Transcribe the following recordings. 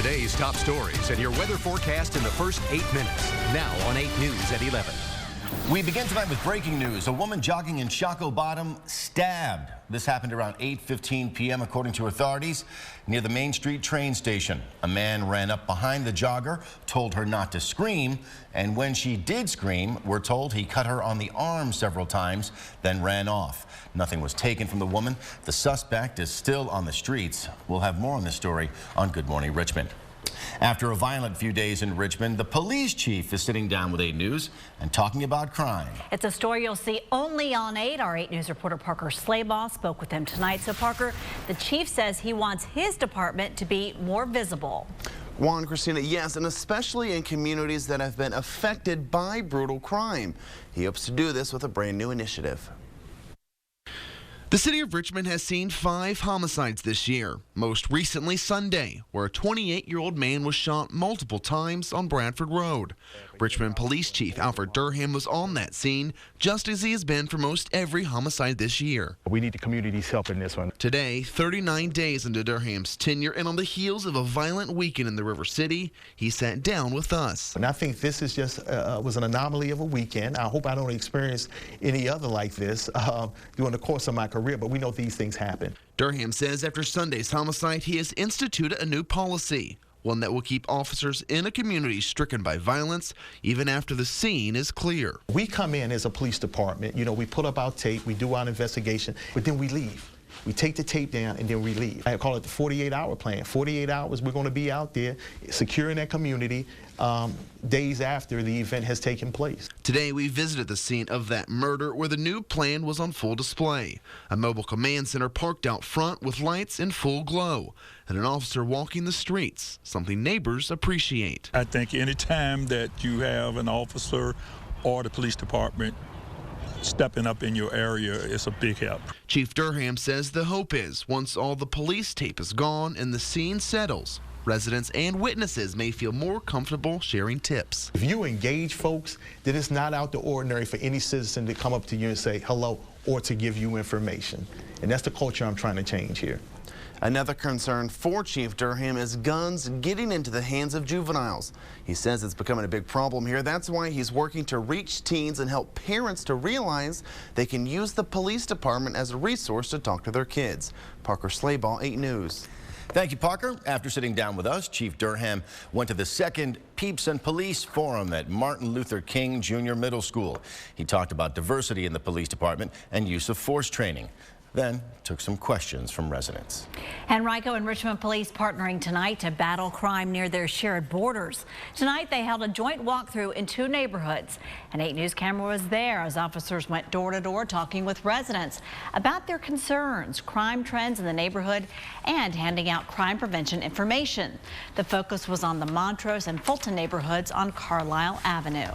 Today's top stories and your weather forecast in the first 8 minutes. Now on 8 News at 11. We begin tonight with breaking news. A woman jogging in Shockoe Bottom stabbed. This happened around 8:15 p.m. according to authorities near the Main Street train station. A man ran up behind the jogger, told her not to scream, and when she did scream, we're told he cut her on the arm several times, then ran off. Nothing was taken from the woman. The suspect is still on the streets. We'll have more on this story on Good Morning Richmond. After a violent few days in Richmond, the police chief is sitting down with 8 News and talking about crime. It's a story you'll see only on 8. Our 8 News reporter Parker Slaybaugh spoke with him tonight. So Parker, the chief says he wants his department to be more visible. Juan, Christina, yes, and especially in communities that have been affected by brutal crime. He hopes to do this with a brand new initiative. The city of Richmond has seen 5 homicides this year, most recently Sunday, where a 28-year-old man was shot multiple times on Bradford Road. Richmond Police Chief Alfred Durham was on that scene, just as he has been for most every homicide this year. We need the community's help in this one. Today, 39 days into Durham's tenure and on the heels of a violent weekend in the River City, he sat down with us. And I think this is just was an anomaly of a weekend. I hope I don't experience any other like this during the course of my career, but we know these things happen. Durham says after Sunday's homicide, he has instituted a new policy, one that will keep officers in a community stricken by violence even after the scene is clear. We come in as a police department, you know, we put up our tape, we do our investigation, but then we leave. We take the tape down and then we leave. I call it the 48-hour plan. 48 hours we're going to be out there securing that community days after the event has taken place. Today we visited the scene of that murder where the new plan was on full display. A mobile command center parked out front with lights in full glow and an officer walking the streets, something neighbors appreciate. I think any time that you have an officer or the police department stepping up in your area is a big help. Chief Durham says the hope is once all the police tape is gone and the scene settles, residents and witnesses may feel more comfortable sharing tips. If you engage folks, then it's not out the ordinary for any citizen to come up to you and say hello or to give you information. And that's the culture I'm trying to change here. Another concern for Chief Durham is guns getting into the hands of juveniles. He says it's becoming a big problem here. That's why he's working to reach teens and help parents to realize they can use the police department as a resource to talk to their kids. Parker Slaybaugh, 8 News. Thank you, Parker. After sitting down with us, Chief Durham went to the second Peeps and Police Forum at Martin Luther King Jr. Middle School. He talked about diversity in the police department and use of force training. Then took some questions from residents. Henrico and Richmond Police partnering tonight to battle crime near their shared borders. Tonight they held a joint walkthrough in 2 neighborhoods. An 8 News camera was there as officers went door to door talking with residents about their concerns, crime trends in the neighborhood, and handing out crime prevention information. The focus was on the Montrose and Fulton neighborhoods on Carlisle Avenue.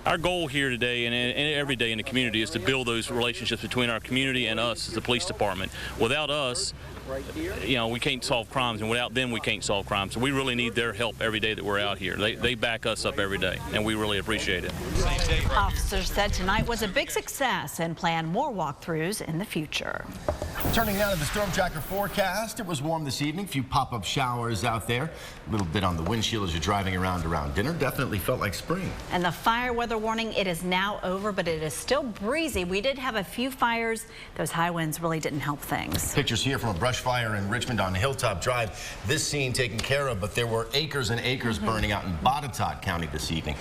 Our goal here today and every day in the community is to build those relationships between our community and us as the police department. Without us, you know, we can't solve crimes, and without them we can't solve crimes. So we really need their help every day that we're out here. They back us up every day, and we really appreciate it. Officers said tonight was a big success and plan more walkthroughs in the future. Turning now to the Storm Tracker forecast. It was warm this evening. A few pop-up showers out there. A little bit on the windshield as you're driving around dinner. Definitely felt like spring. And the fire weather warning, it is now over, but it is still breezy. We did have a few fires. Those high winds really didn't help things. Pictures here from a brush fire in Richmond on Hilltop Drive. This scene taken care of, but there were acres and acres burning out in Botetourt County this evening.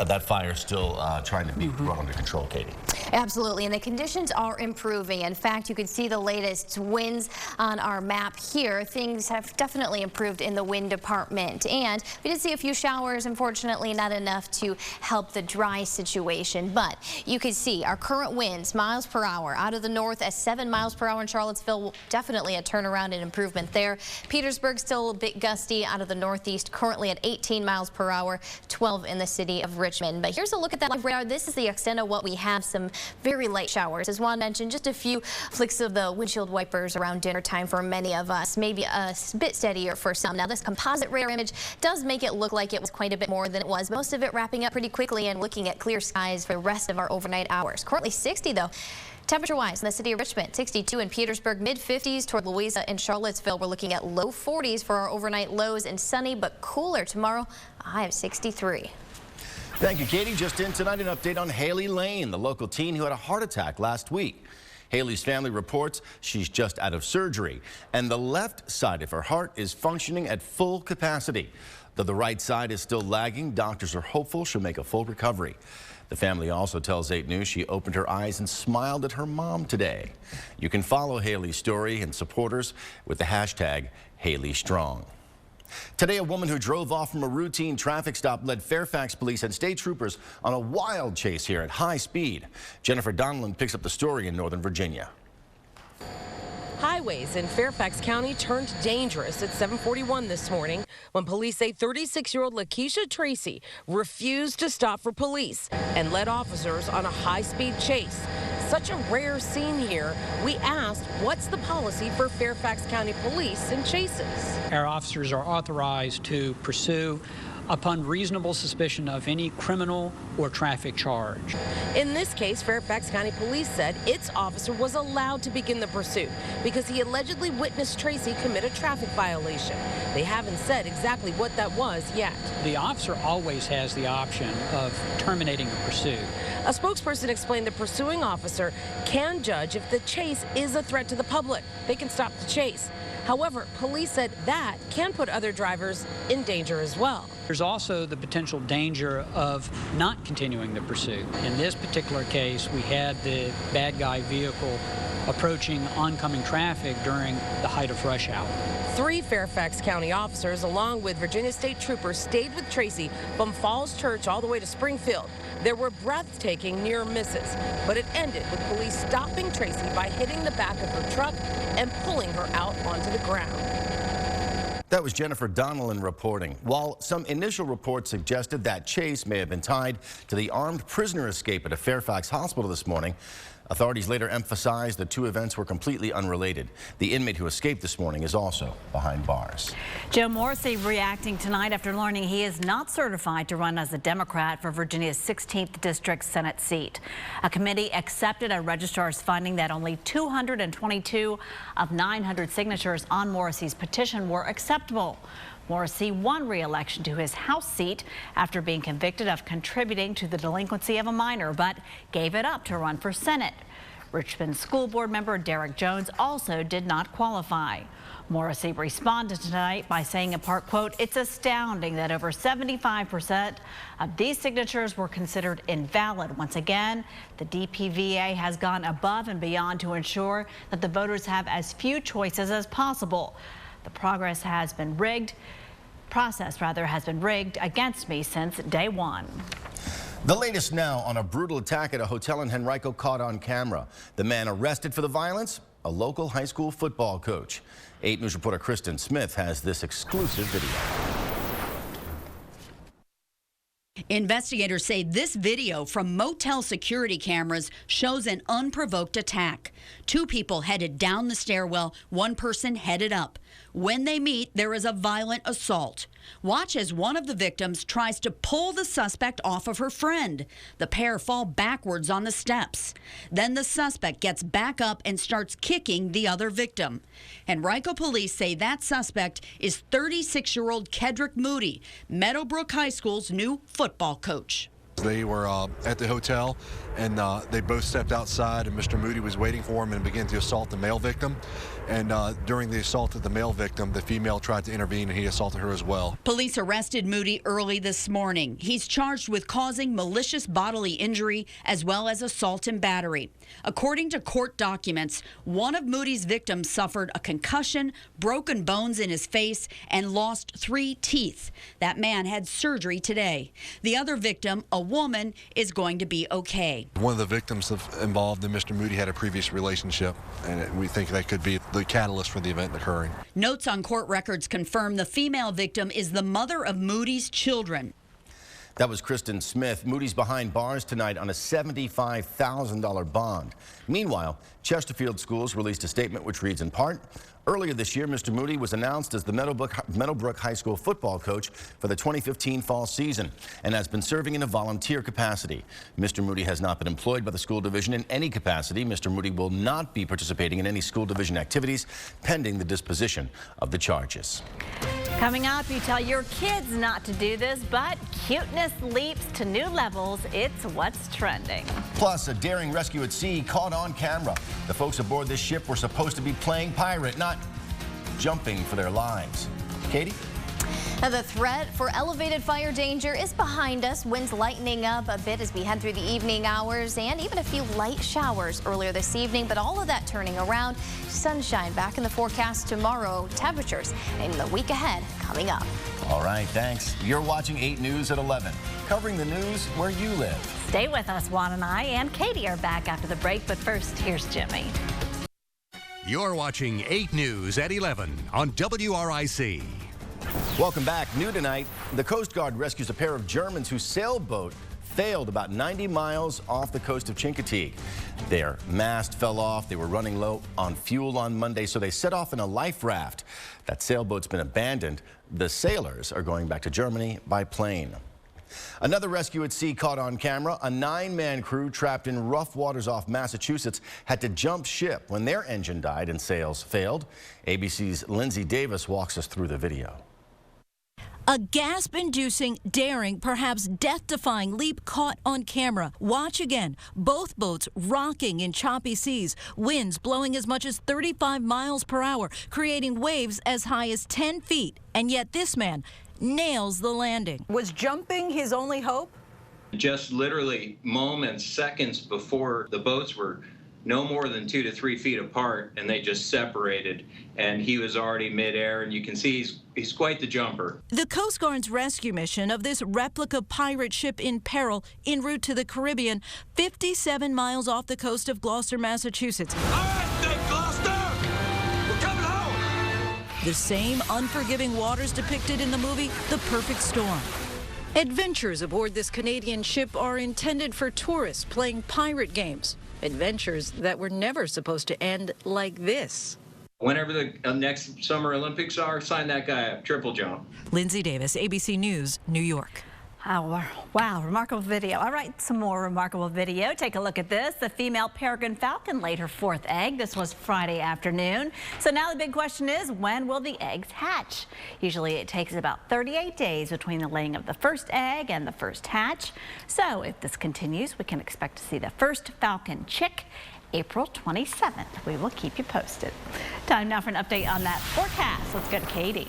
That fire still trying to be brought under control, Katie. Absolutely, and the conditions are improving. In fact, you can see the latest winds on our map here. Things have definitely improved in the wind department, and we did see a few showers. Unfortunately, not enough to help the dry situation, but you can see our current winds, miles per hour, out of the north at 7 miles per hour in Charlottesville. Definitely a turnaround and improvement there. Petersburg still a bit gusty out of the northeast, currently at 18 miles per hour, 12 in the city of Richmond. But here's a look at that live radar. This is the extent of what we have. Some very light showers. As Juan mentioned, just a few flicks of the windshield wipers around dinner time for many of us, maybe a bit steadier for some. Now this composite radar image does make it look like it was quite a bit more than it was. Most of it wrapping up pretty quickly and looking at clear skies for the rest of our overnight hours. Currently 60 though. Temperature-wise, in the city of Richmond, 62 in Petersburg, mid-50s toward Louisa and Charlottesville. We're looking at low 40s for our overnight lows, and sunny but cooler tomorrow, a high of 63. Thank you, Katie. Just in tonight, an update on Haley Lane, the local teen who had a heart attack last week. Haley's family reports she's just out of surgery, and the left side of her heart is functioning at full capacity. Though the right side is still lagging, doctors are hopeful she'll make a full recovery. The family also tells 8 News she opened her eyes and smiled at her mom today. You can follow Haley's story and supporters with the hashtag HaleyStrong. Today, a woman who drove off from a routine traffic stop led Fairfax police and state troopers on a wild chase here at high speed. Jennifer Donlan picks up the story in Northern Virginia. Highways in Fairfax County turned dangerous at 7:41 this morning when police say 36-year-old Lakeisha Tracy refused to stop for police and led officers on a high-speed chase. Such a rare scene here, we asked what's the policy for Fairfax County Police in chases. Our officers are authorized to pursue upon reasonable suspicion of any criminal or traffic charge. In this case, Fairfax County Police said its officer was allowed to begin the pursuit because he allegedly witnessed Tracy commit a traffic violation. They haven't said exactly what that was yet. The officer always has the option of terminating the pursuit. A spokesperson explained the pursuing officer can judge if the chase is a threat to the public. They can stop the chase. However, police said that can put other drivers in danger as well. There's also the potential danger of not continuing the pursuit. In this particular case, we had the bad guy vehicle approaching oncoming traffic during the height of rush hour. 3 Fairfax County officers, along with Virginia State troopers, stayed with Tracy from Falls Church all the way to Springfield. There were breathtaking near misses, but it ended with police stopping Tracy by hitting the back of her truck and pulling her out onto the ground. That was Jennifer Donlan reporting. While some initial reports suggested that chase may have been tied to the armed prisoner escape at a Fairfax hospital this morning, authorities later emphasized the 2 events were completely unrelated. The inmate who escaped this morning is also behind bars. Joe Morrissey reacting tonight after learning he is not certified to run as a Democrat for Virginia's 16th District Senate seat. A committee accepted a registrar's finding that only 222 of 900 signatures on Morrissey's petition were acceptable. Morrissey won re-election to his House seat after being convicted of contributing to the delinquency of a minor, but gave it up to run for Senate. Richmond School Board member Derek Jones also did not qualify. Morrissey responded tonight by saying in part, quote, "It's astounding that over 75% of these signatures were considered invalid. Once again, the DPVA has gone above and beyond to ensure that the voters have as few choices as possible. The process has been rigged against me since day one." The latest now on a brutal attack at a hotel in Henrico caught on camera. The man arrested for the violence, a local high school football coach. 8 News reporter Kristen Smith has this exclusive video. Investigators say this video from motel security cameras shows an unprovoked attack. 2 people headed down the stairwell, 1 person headed up. When they meet, there is a violent assault. Watch as one of the victims tries to pull the suspect off of her friend. The pair fall backwards on the steps. Then the suspect gets back up and starts kicking the other victim. Henrico police say that suspect is 36-year-old Kedrick Moody, Meadowbrook High School's new football coach. They were at the hotel, and they both stepped outside, and Mr. Moody was waiting for him and began to assault the male victim. And during the assault of the male victim, the female tried to intervene, and he assaulted her as well. Police arrested Moody early this morning. He's charged with causing malicious bodily injury as well as assault and battery. According to court documents, one of Moody's victims suffered a concussion, broken bones in his face, and lost 3 teeth. That man had surgery today. The other victim, a woman, is going to be okay. One of the victims involved in Mr. Moody had a previous relationship, and we think that could be the catalyst for the event occurring. Notes on court records confirm the female victim is the mother of Moody's children. That was Kristen Smith. Moody's behind bars tonight on a $75,000 bond. Meanwhile, Chesterfield Schools released a statement which reads in part, earlier this year, Mr. Moody was announced as the Meadowbrook High School football coach for the 2015 fall season and has been serving in a volunteer capacity. Mr. Moody has not been employed by the school division in any capacity. Mr. Moody will not be participating in any school division activities pending the disposition of the charges. Coming up, you tell your kids not to do this, but cuteness leaps to new levels. It's what's trending. Plus, a daring rescue at sea caught on camera. The folks aboard this ship were supposed to be playing pirate, not jumping for their lives. Katie? Now, the threat for elevated fire danger is behind us. Winds lightening up a bit as we head through the evening hours and even a few light showers earlier this evening. But all of that turning around. Sunshine back in the forecast tomorrow. Temperatures in the week ahead coming up. All right, thanks. You're watching 8 News at 11, covering the news where you live. Stay with us. Juan and I and Katie are back after the break. But first, here's Jimmy. You're watching 8 News at 11 on WRIC. Welcome back. New tonight, the Coast Guard rescues a pair of Germans whose sailboat failed about 90 miles off the coast of Chincoteague. Their mast fell off. They were running low on fuel on Monday, so they set off in a life raft. That sailboat's been abandoned. The sailors are going back to Germany by plane. Another rescue at sea caught on camera. A 9-man crew trapped in rough waters off Massachusetts had to jump ship when their engine died and sails failed. ABC's Lindsay Davis walks us through the video. A gasp-inducing, daring, perhaps death-defying leap caught on camera. Watch again. Both boats rocking in choppy seas, winds blowing as much as 35 miles per hour, creating waves as high as 10 feet. And yet this man nails the landing. Was jumping his only hope? Just literally moments, seconds before the boats were no more than 2 to 3 feet apart, and they just separated, and he was already midair, and you can see he's quite the jumper. The Coast Guard's rescue mission of this replica pirate ship in peril en route to the Caribbean, 57 miles off the coast of Gloucester, Massachusetts. All right, Gloucester! We're coming home! The same unforgiving waters depicted in the movie The Perfect Storm. Adventures aboard this Canadian ship are intended for tourists playing pirate games. Adventures that were never supposed to end like this. Whenever the next Summer Olympics are, sign that guy up, triple jump. Lindsay Davis, ABC News, New York. Oh, wow, remarkable video. All right, some more remarkable video. Take a look at this. The female peregrine falcon laid her 4th egg. This was Friday afternoon. So now the big question is, when will the eggs hatch? Usually it takes about 38 days between the laying of the first egg and the first hatch. So if this continues, we can expect to see the first falcon chick April 27th. We will keep you posted. Time now for an update on that forecast. Let's go to Katie.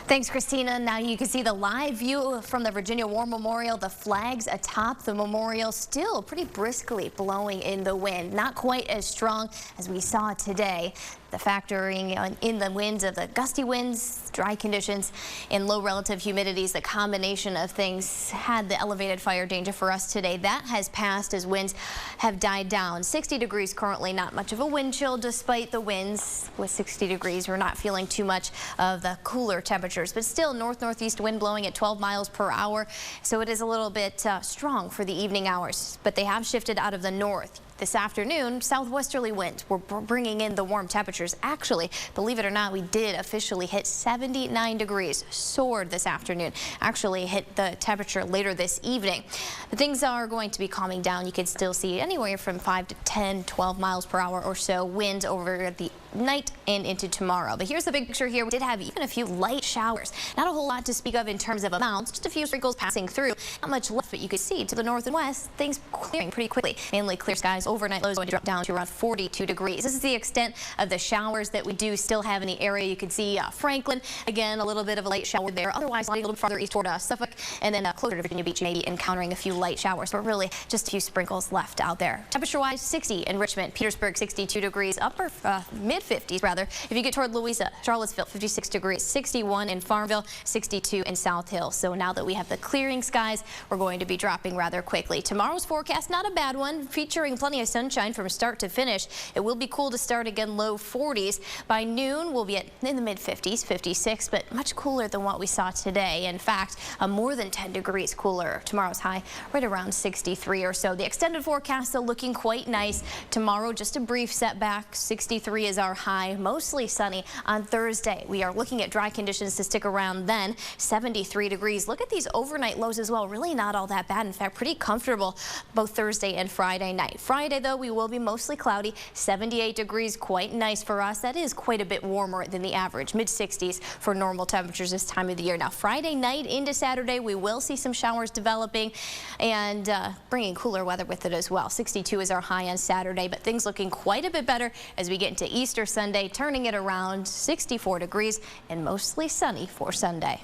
Thanks, Christina. Now you can see the live view from the Virginia War Memorial. The flags atop the memorial still pretty briskly blowing in the wind. Not quite as strong as we saw today. The factoring in the winds of the gusty winds, dry conditions, and low relative humidities, the combination of things had the elevated fire danger for us today. That has passed as winds have died down. 60 degrees currently, not much of a wind chill despite the winds. With 60 degrees, we're not feeling too much of the cooler temperatures, but still north-northeast wind blowing at 12 miles per hour. So it is a little bit strong for the evening hours, but they have shifted out of the north. This afternoon, southwesterly winds were bringing in the warm temperatures. Actually, believe it or not, we did officially hit 79 degrees, soared this afternoon. Actually hit the temperature later this evening. But things are going to be calming down. You can still see anywhere from 5 to 10, 12 miles per hour or so winds over the night and into tomorrow. But here's the big picture here. We did have even a few light showers. Not a whole lot to speak of in terms of amounts, just a few sprinkles passing through. Not much left, but you could see to the north and west, things clearing pretty quickly. Mainly clear skies. Overnight lows going to drop down to around 42 degrees. This is the extent of the showers that we do still have in the area. You can see Franklin, again, a little bit of a light shower there. Otherwise, a little farther east toward Suffolk, and then closer to Virginia Beach, maybe encountering a few light showers, but really just a few sprinkles left out there. Temperature-wise, 60 in Richmond, Petersburg, 62 degrees, upper mid mid-50s rather. If you get toward Louisa, Charlottesville, 56 degrees, 61 in Farmville, 62 in South Hill. So now that we have the clearing skies, we're going to be dropping rather quickly. Tomorrow's forecast, not a bad one, featuring plenty of sunshine from start to finish. It will be cool to start again, low 40s. By noon, we'll be in the mid-50s, 56, but much cooler than what we saw today. In fact, more than 10 degrees cooler. Tomorrow's high right around 63 or so. The extended forecast, though, looking quite nice. Tomorrow, just a brief setback. 63 is our high, mostly sunny on Thursday. We are looking at dry conditions to stick around then. 73 degrees. Look at these overnight lows as well. Really not all that bad. In fact, pretty comfortable both Thursday and Friday night. Friday, though, we will be mostly cloudy. 78 degrees, quite nice for us. That is quite a bit warmer than the average. Mid-60s for normal temperatures this time of the year. Now, Friday night into Saturday, we will see some showers developing and bringing cooler weather with it as well. 62 is our high on Saturday, but things looking quite a bit better as we get into Easter Sunday, turning it around 64 degrees and mostly sunny for Sunday.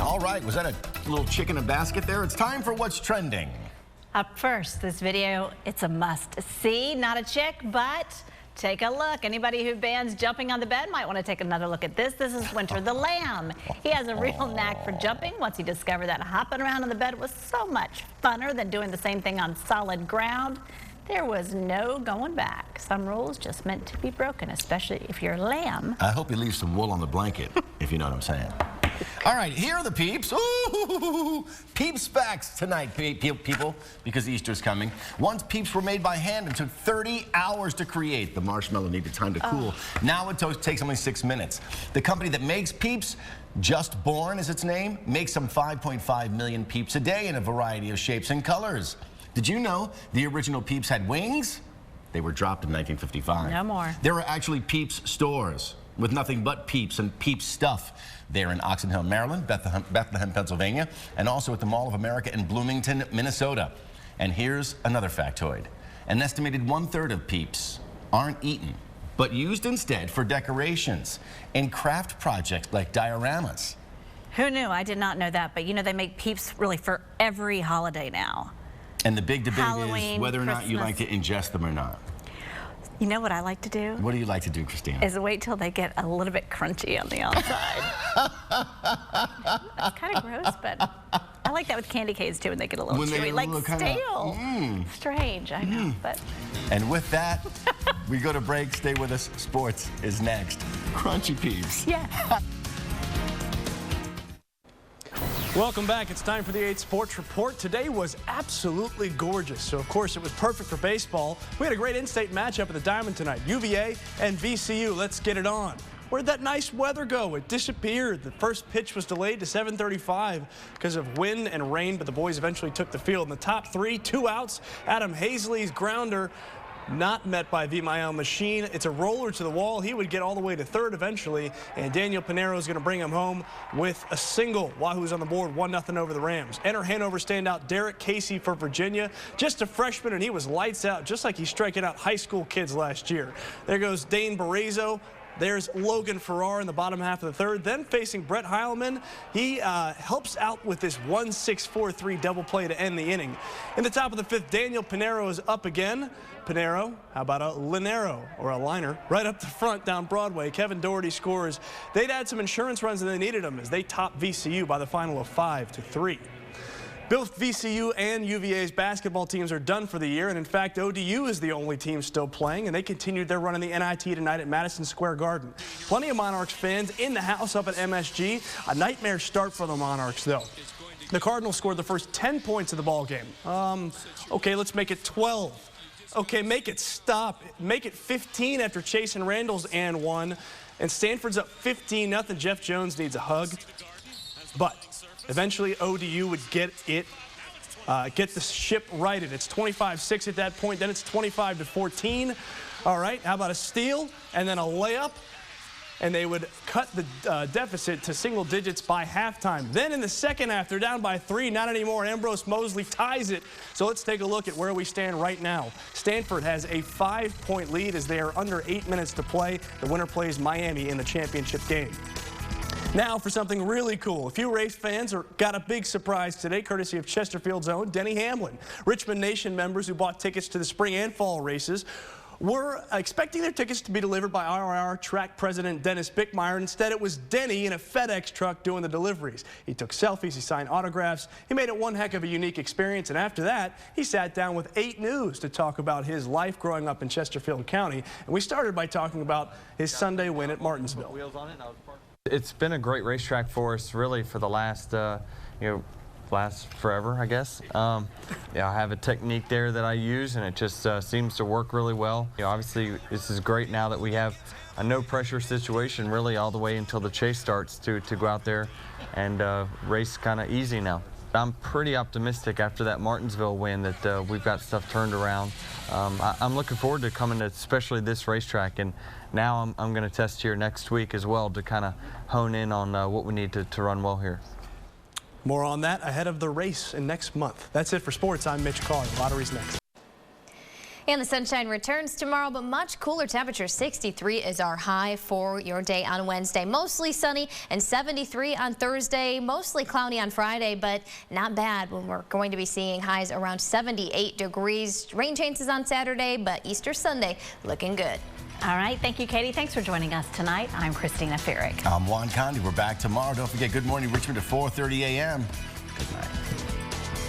All right, was that a little chick in a basket there? It's time for What's Trending. Up first, this video, it's a must-see. Not a chick, but take a look. Anybody who bans jumping on the bed might want to take another look at this. This is Winter the Lamb. He has a real knack for jumping. Once he discovered that hopping around on the bed was so much funner than doing the same thing on solid ground, there was no going back. Some rules just meant to be broken, especially if you're a lamb. I hope you leave some wool on the blanket, if you know what I'm saying. All right, here are the peeps. Ooh, Peeps facts tonight, people, because Easter's coming. Once Peeps were made by hand and took 30 hours to create. The marshmallow needed time to cool. Now it takes only 6 minutes. The company that makes Peeps, Just Born is its name, makes some 5.5 million Peeps a day in a variety of shapes and colors. Did you know the original Peeps had wings? They were dropped in 1955. No more. There are actually Peeps stores with nothing but Peeps and Peeps stuff. They're in Oxon Hill, Maryland, Bethlehem, Pennsylvania, and also at the Mall of America in Bloomington, Minnesota. And here's another factoid. An estimated 1/3 of Peeps aren't eaten, but used instead for decorations in craft projects like dioramas. Who knew? I did not know that, but you know they make Peeps really for every holiday now. And the big debate Halloween, is whether or not you Christmas. like to ingest them or not. You know what I like to do? What do you like to do, Christina? Is wait till they get a little bit crunchy on the outside. That's kind of gross, but I like that with candy canes too, and they get a little chewy, like stale. Strange, I know, but. And with that, we go to break. Stay with us. Sports is next. Crunchy Peeps. Yeah. Welcome back. It's time for the 8 Sports Report. Today was absolutely gorgeous. So, of course, it was perfect for baseball. We had a great in-state matchup at the Diamond tonight. UVA and VCU. Let's get it on. Where'd that nice weather go? It disappeared. The first pitch was delayed to 7:35 because of wind and rain, but the boys eventually took the field. In the top 3, 2 outs. Adam Hazley's grounder not met by Vimael Machine. It's a roller to the wall. He would get all the way to third eventually, and Daniel Pinero is going to bring him home with a single. Wahoo's on the board, 1-0 over the Rams. Enter Hanover standout Derek Casey for Virginia. Just a freshman, and he was lights out, just like he's striking out high school kids last year. There goes Dane Barrezo. There's Logan Farrar in the bottom half of the third. Then facing Brett Heilman, he helps out with this 1-6-4-3 double play to end the inning. In the top of the 5th, Daniel Pinero is up again. Pinero, how about a Linero or a liner right up the front down Broadway. Kevin Doherty scores. They'd had some insurance runs and they needed them as they topped VCU by the final of 5-3. Both VCU and UVA's basketball teams are done for the year, and in fact, ODU is the only team still playing, and they continued their run in the NIT tonight at Madison Square Garden. Plenty of Monarchs fans in the house up at MSG. A nightmare start for the Monarchs, though. The Cardinals scored the first 10 points of the ball game. Okay, let's make it 12. Okay, make it stop. Make it 15 after Chase and Randall's and 1. And Stanford's up 15-0. Jeff Jones needs a hug. But eventually ODU would get the ship righted. It's 25-6 at that point. Then it's 25-14. All right, how about a steal and then a layup? And they would cut the deficit to single digits by halftime. Then in the second half, they're down by 3. Not anymore. Ambrose Mosley ties it. So let's take a look at where we stand right now. Stanford has a 5-point lead as they are under 8 minutes to play. The winner plays Miami in the championship game. Now for something really cool. A few race fans got a big surprise today, courtesy of Chesterfield's own Denny Hamlin. Richmond Nation members who bought tickets to the spring and fall races were expecting their tickets to be delivered by RIR track president Dennis Bickmeyer. Instead, it was Denny in a FedEx truck doing the deliveries. He took selfies, he signed autographs. He made it one heck of a unique experience. And after that, he sat down with 8 News to talk about his life growing up in Chesterfield County. And we started by talking about his Sunday win at Martinsville. It's been a great racetrack for us, really, for the last, last forever, I guess. I have a technique there that I use, and it just seems to work really well. Obviously, this is great now that we have a no-pressure situation, really, all the way until the chase starts to go out there and race kind of easy now. I'm pretty optimistic after that Martinsville win that we've got stuff turned around. I'm looking forward to coming to especially this racetrack, and now I'm going to test here next week as well to kind of hone in on what we need to run well here. More on that ahead of the race in next month. That's it for sports. I'm Mitch Carr. Lottery's next. And the sunshine returns tomorrow, but much cooler temperatures. 63 is our high for your day on Wednesday. Mostly sunny, and 73 on Thursday. Mostly cloudy on Friday, but not bad when we're going to be seeing highs around 78 degrees. Rain chances on Saturday, but Easter Sunday looking good. All right. Thank you, Katie. Thanks for joining us tonight. I'm Christina Ferrick. I'm Juan Condi. We're back tomorrow. Don't forget Good Morning Richmond at 4:30 a.m. Good night.